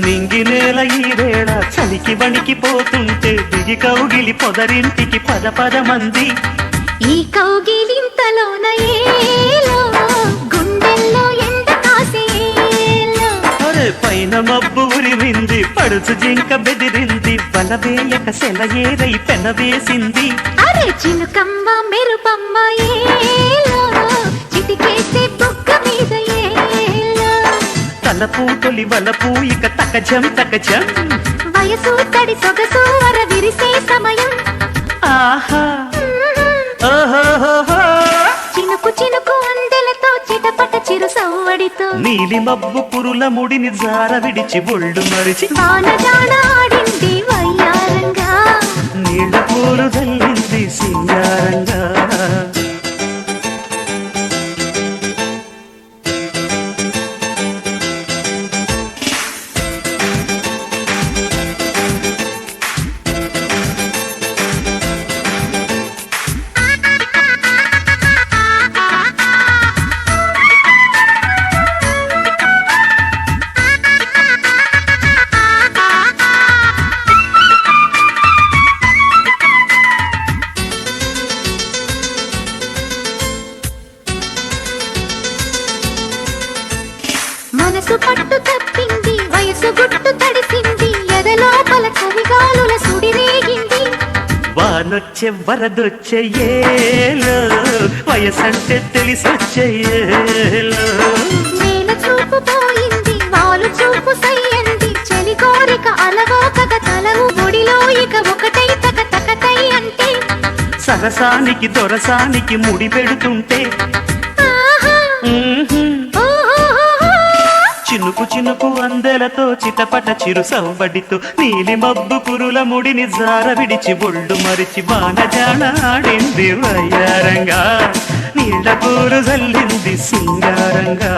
నింగినేల ఈ వేళ చలికి వణికిపోతుంటే దిగి కౌగిలి పొదరింటికి పద పద మంది. ఈ కౌగిలింతలోన ఏలో గుండెల్లో ఎండ కాసేలో. అరే పైన మబ్బు ఉరిమింది, పడుచు జింక బెదిరింది, బలవేయక సెలయేరై పెనవేసింది. అరే చినుకమ్మ మెరుపమ్మ ఏలో చిటికేసే బుగ్గ మీద ఏలో. తలపూ తొలి వలపూ ఇక తకజం తకజం, వయసు తడి సొగసు వర విరిసే సమయం. ఆహా ఓహోహోహో. చినుకు చినుకు అందెలతో చిటపట చిరు సవ్వడితో నీలి మబ్బు పురుల ముడిని జార విడిచి ఒళ్ళు మరిచి వాన జాన ఆడింది వయ్యారంగా, నీళ్ళ పూలు జల్లింది సింగారంగా. మనసు పట్టు తప్పింది, వయసు గుట్టు తడిసింది, ఎదలోపల కవిగాలుల సుడిరేగింది. వానొచ్చే వరదొచ్చే ఏలో, వయసంటే తెలిసొచ్చే ఏలో. నేల చూపు పోయింది, వాలు చూపు సయ్యంది, చలి కోరిక అలవోకగ తలవు ఒడిలో ఇక ఒకటై తక తకతై అంటే. సరసానికి దొరసానికి ముడి పెడుతుంటే చినుకు చినుకు అందెలతో చిటపట చిరు సవ్వడితో నీలి మబ్బు కురుల ముడిని జార విడిచి ఒళ్ళు మరిచి వానజాన ఆడింది వయ్యారంగా, నీళ్ళ కూరు జల్లింది సింగారంగా.